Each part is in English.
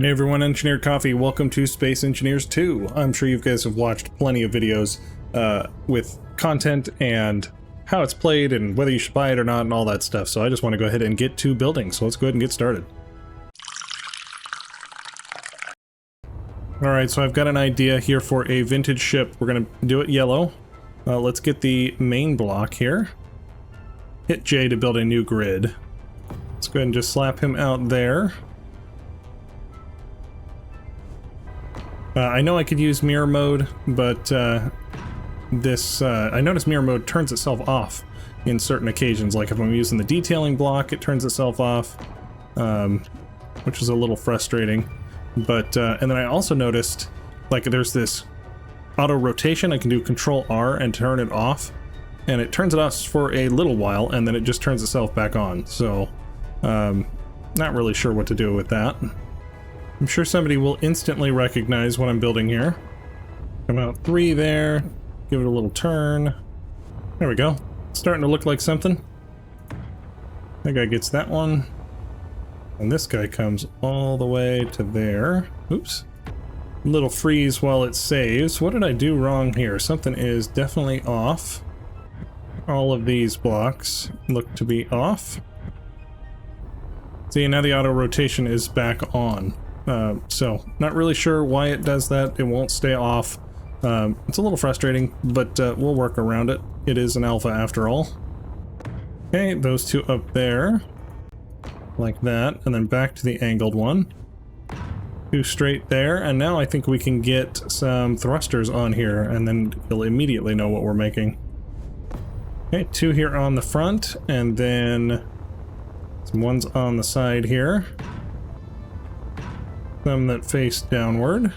Hey everyone, Engineered Coffee, welcome to Space Engineers 2. I'm sure you guys have watched plenty of videos with content and how it's played and whether you should buy it or not and all that stuff, so I just want to go ahead and get to building, so let's go ahead and get started. Alright, so I've got an idea here for a vintage ship. We're going to do it yellow. Let's get the main block here. Hit J to build a new grid. Let's go ahead and just slap him out there. I know I could use mirror mode, but I notice mirror mode turns itself off in certain occasions. Like if I'm using the detailing block, it turns itself off, which is a little frustrating. But and then I also noticed, like, there's this auto rotation. I can do Control R and turn it off, and it turns it off for a little while, and then it just turns itself back on. So, not really sure what to do with that. I'm sure somebody will instantly recognize what I'm building here. Come out 3 there, give it a little turn. There we go. It's starting to look like something. That guy gets that one. And this guy comes all the way to there. Oops. Little freeze while it saves. What did I do wrong here? Something is definitely off. All of these blocks look to be off. See, now the auto rotation is back on. So, not really sure why it does that. It won't stay off. It's a little frustrating, but we'll work around it. It is an alpha after all. Okay, those two up there. Like that, and then back to the angled one. 2 straight there, and now I think we can get some thrusters on here, and then you'll immediately know what we're making. Okay, 2 here on the front, and then some ones on the side here. Some that face downward.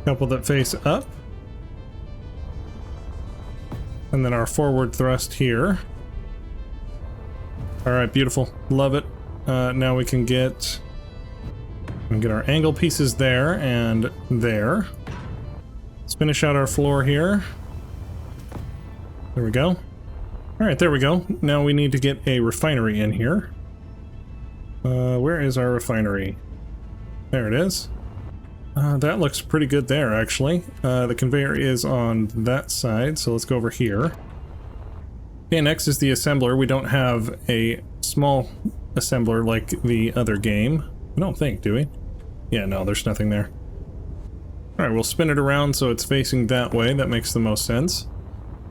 Couple that face up. And then our forward thrust here. Alright, beautiful. Love it. Now we can get our angle pieces there and there. Let's finish out our floor here. There we go. Alright, there we go. Now we need to get a refinery in here. Where is our refinery? There it is. That looks pretty good there, actually. The conveyor is on that side, so let's go over here. Okay, next is the assembler. We don't have a small assembler like the other game. I don't think, do we? Yeah, no, there's nothing there. Alright, we'll spin it around so it's facing that way. That makes the most sense.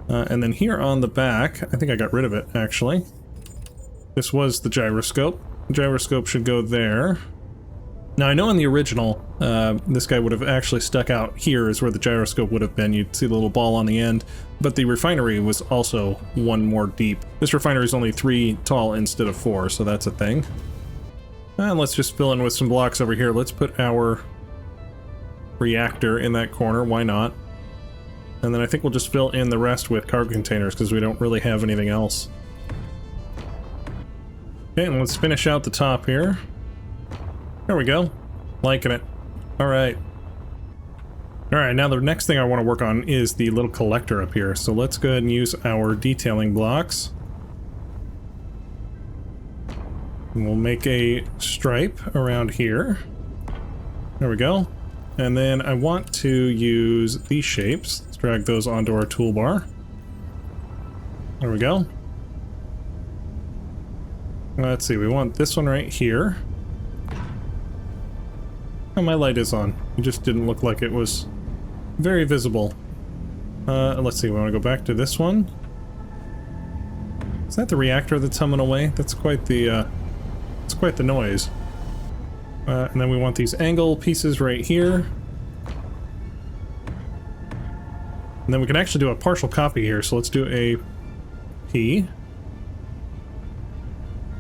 And then here on the back, I think I got rid of it, actually. This was the gyroscope. The gyroscope should go there. Now, I know in the original, this guy would have actually stuck out here is where the gyroscope would have been. You'd see the little ball on the end, but the refinery was also 1 more deep. This refinery is only 3 tall instead of 4, so that's a thing. And let's just fill in with some blocks over here. Let's put our reactor in that corner, why not? And then I think we'll just fill in the rest with cargo containers because we don't really have anything else. Okay, and let's finish out the top here. There we go. Liking it. Alright. Alright, now the next thing I want to work on is the little collector up here. So let's go ahead and use our detailing blocks. And we'll make a stripe around here. There we go. And then I want to use these shapes. Let's drag those onto our toolbar. There we go. Let's see, we want this one right here. Oh, my light is on. It just didn't look like it was very visible. Let's see, we want to go back to this one. Is that the reactor that's humming away? That's quite the, it's quite the noise. And then we want these angle pieces right here. And then we can actually do a partial copy here, so let's do a P.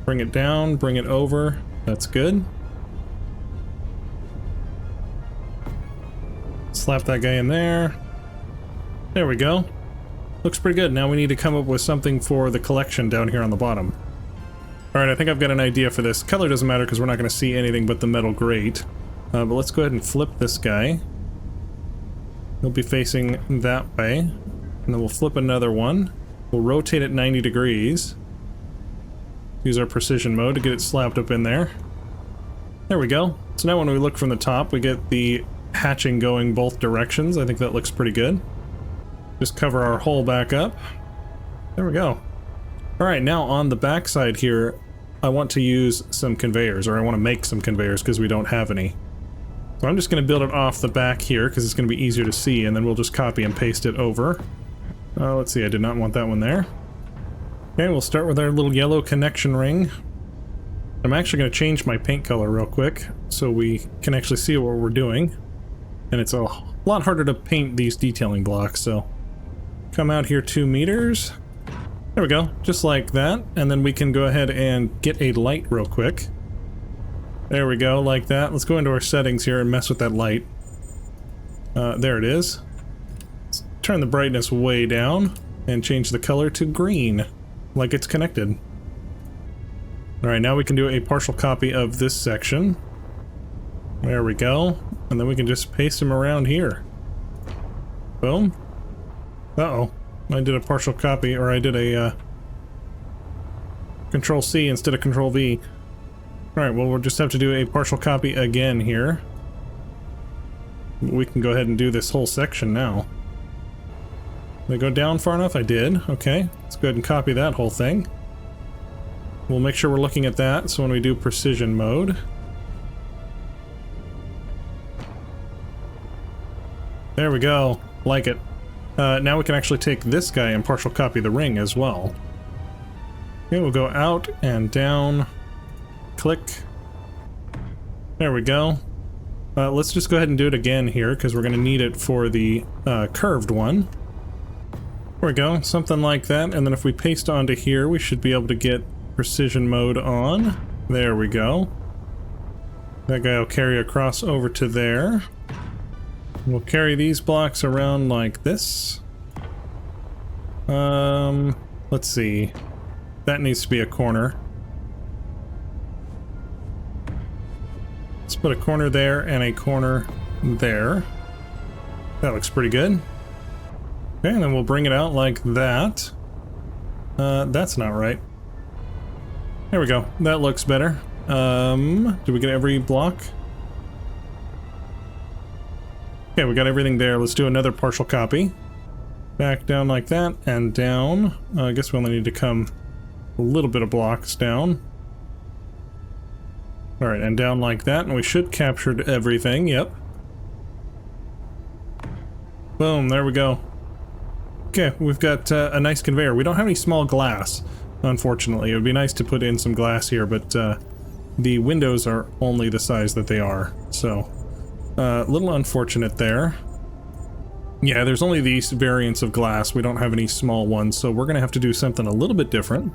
Bring it down, bring it over. That's good. Slap that guy in there. There we go. Looks pretty good. Now we need to come up with something for the collection down here on the bottom. Alright, I think I've got an idea for this. Color doesn't matter because we're not going to see anything but the metal grate. But let's go ahead and flip this guy. He'll be facing that way. And then we'll flip another one. We'll rotate it 90 degrees. Use our precision mode to get it slapped up in there. There we go. So now when we look from the top, we get the hatching going both directions. I think that looks pretty good. Just cover our hole back up. There we go. Alright, now on the back side here, I want to use some conveyors, or I want to make some conveyors because we don't have any. So I'm just going to build it off the back here because it's going to be easier to see, and then we'll just copy and paste it over. Let's see, I did not want that one there. Okay, we'll start with our little yellow connection ring. I'm actually going to change my paint color real quick so we can actually see what we're doing. And it's a lot harder to paint these detailing blocks, so come out here 2 meters. There we go, just like that. And then we can go ahead and get a light real quick. There we go, like that. Let's go into our settings here and mess with that light. There it is. Let's turn the brightness way down and change the color to green, like it's connected. Alright, now we can do a partial copy of this section. There we go. And then we can just paste them around here. Boom. Uh-oh. I did a partial copy, or I did a Control C instead of Control V. Alright, well we'll just have to do a partial copy again here. We can go ahead and do this whole section now. Did I go down far enough? I did. Okay, let's go ahead and copy that whole thing. We'll make sure we're looking at that, so when we do precision mode... There we go. Like it. Now we can actually take this guy and partial copy the ring as well. Okay, we'll go out and down. Click. There we go. Let's just go ahead and do it again here, because we're going to need it for the curved one. There we go, something like that. And then if we paste onto here, we should be able to get precision mode on. There we go. That guy will carry across over to there. We'll carry these blocks around like this. Let's see. That needs to be a corner. Let's put a corner there and a corner there. That looks pretty good. Okay, and then we'll bring it out like that. That's not right. There we go. That looks better. Do we get every block? Okay, we got everything there. Let's do another partial copy. Back down like that, and down. I guess we only need to come a little bit of blocks down. Alright, and down like that, and we should capture everything, yep. Boom, there we go. Okay, we've got a nice conveyor. We don't have any small glass, unfortunately. It would be nice to put in some glass here, but the windows are only the size that they are, so... a little unfortunate there. Yeah, there's only these variants of glass. We don't have any small ones, so we're going to have to do something a little bit different.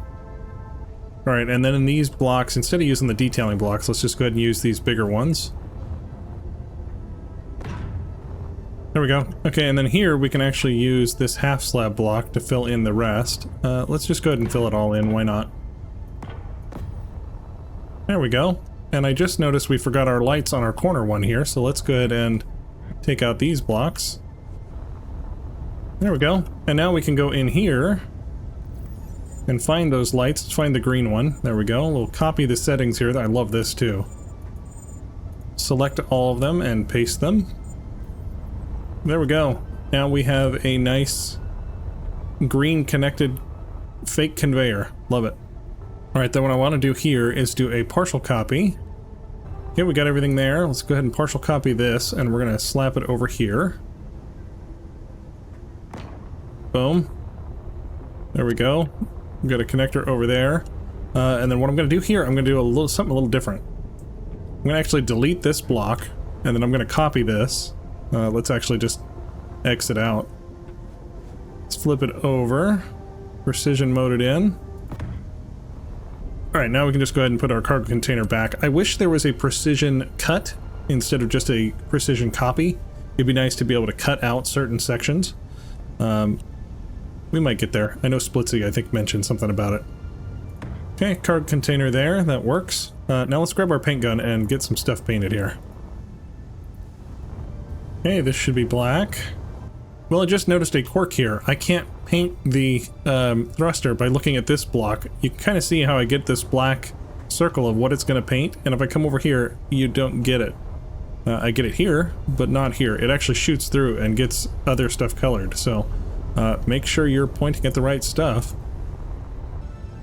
Alright, and then in these blocks, instead of using the detailing blocks, let's just go ahead and use these bigger ones. There we go. Okay, and then here we can actually use this half slab block to fill in the rest. Let's just go ahead and fill it all in, why not? There we go. And I just noticed we forgot our lights on our corner one here, so let's go ahead and take out these blocks. There we go. And now we can go in here and find those lights. Let's find the green one. There we go. We'll copy the settings here. I love this too. Select all of them and paste them. There we go. Now we have a nice green connected fake conveyor. Love it. Alright, then what I want to do here is do a partial copy. Okay, we got everything there. Let's go ahead and partial copy this, and we're going to slap it over here. Boom. There we go. We've got a connector over there. And then what I'm going to do here, I'm going to do something a little different. I'm going to actually delete this block, and then I'm going to copy this. Let's actually just exit out. Let's flip it over. Precision mode it in. Alright, now we can just go ahead and put our cargo container back. I wish there was a precision cut instead of just a precision copy. It'd be nice to be able to cut out certain sections. We might get there. I know Splitsy, I think, mentioned something about it. Okay, cargo container there. That works. Now let's grab our paint gun and get some stuff painted here. Okay, this should be black. Well, I just noticed a quirk here. I can't paint the thruster by looking at this block. You can kind of see how I get this black circle of what it's going to paint, and if I come over here, you don't get it. I get it here, but not here. It actually shoots through and gets other stuff colored, so make sure you're pointing at the right stuff.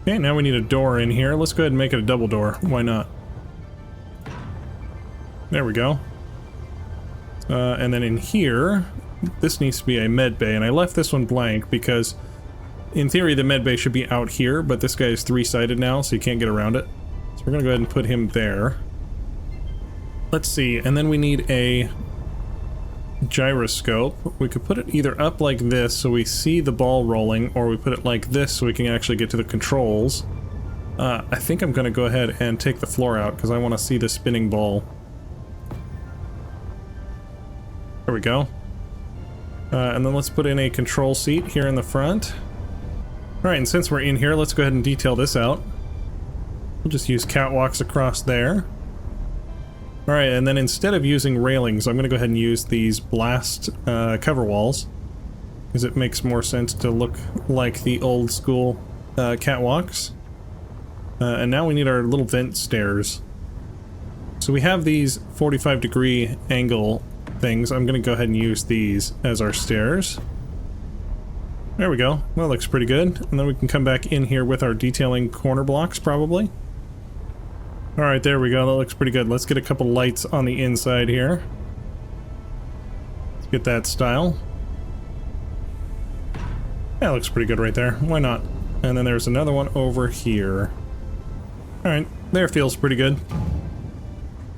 Okay, now we need a door in here. Let's go ahead and make it a double door. Why not? There we go. And then in here, this needs to be a med bay, and I left this one blank because in theory the med bay should be out here, but this guy is three-sided now, so you can't get around it. So we're gonna go ahead and put him there. Let's see, and then we need a gyroscope. We could put it either up like this so we see the ball rolling, or we put it like this so we can actually get to the controls. I think I'm gonna go ahead and take the floor out because I want to see the spinning ball. There we go. And then let's put in a control seat here in the front. Alright, and since we're in here, let's go ahead and detail this out. We'll just use catwalks across there. Alright, and then instead of using railings, I'm going to go ahead and use these blast cover walls, because it makes more sense to look like the old school catwalks. And now we need our little vent stairs. So we have these 45-degree angle things. I'm going to go ahead and use these as our stairs. There we go. That looks pretty good. And then we can come back in here with our detailing corner blocks, probably. Alright, there we go. That looks pretty good. Let's get a couple lights on the inside here. Let's get that style. That looks pretty good right there. Why not? And then there's another one over here. Alright, there feels pretty good.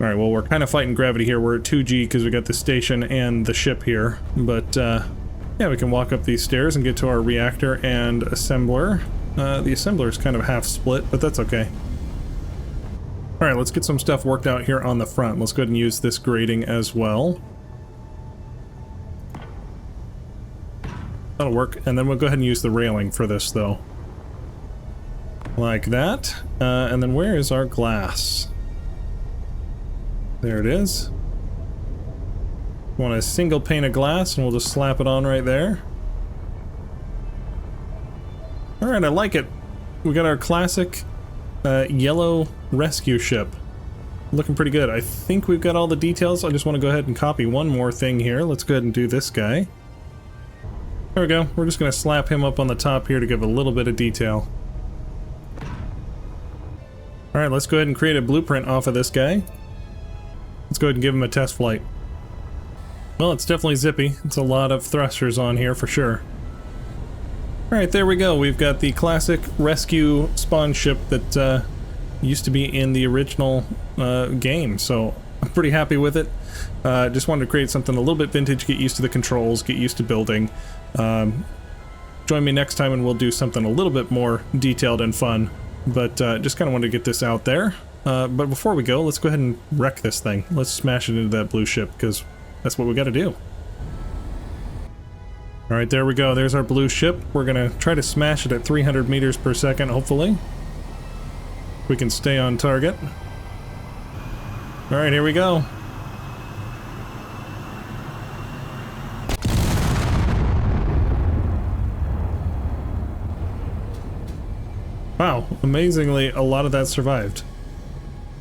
Alright, well, we're kind of fighting gravity here. We're at 2G because we got the station and the ship here. But, yeah, we can walk up these stairs and get to our reactor and assembler. The assembler is kind of half split, but that's okay. Alright, let's get some stuff worked out here on the front. Let's go ahead and use this grating as well. That'll work, and then we'll go ahead and use the railing for this, though. Like that. And then where is our glass? There it is. Want a single pane of glass, and we'll just slap it on right there. Alright, I like it. We got our classic yellow rescue ship. Looking pretty good. I think we've got all the details. I just want to go ahead and copy one more thing here. Let's go ahead and do this guy. There we go. We're just going to slap him up on the top here to give a little bit of detail. Alright, let's go ahead and create a blueprint off of this guy. Let's go ahead and give him a test flight. Well, it's definitely zippy. It's a lot of thrusters on here for sure. Alright, there we go. We've got the classic rescue spawn ship that used to be in the original game, so I'm pretty happy with it. Just wanted to create something a little bit vintage, get used to the controls, get used to building. Join me next time and we'll do something a little bit more detailed and fun, but just kind of wanted to get this out there. But before we go, let's go ahead and wreck this thing. Let's smash it into that blue ship, because that's what we got to do. Alright, there we go. There's our blue ship. We're going to try to smash it at 300 meters per second, hopefully. We can stay on target. Alright, here we go. Wow, amazingly, a lot of that survived.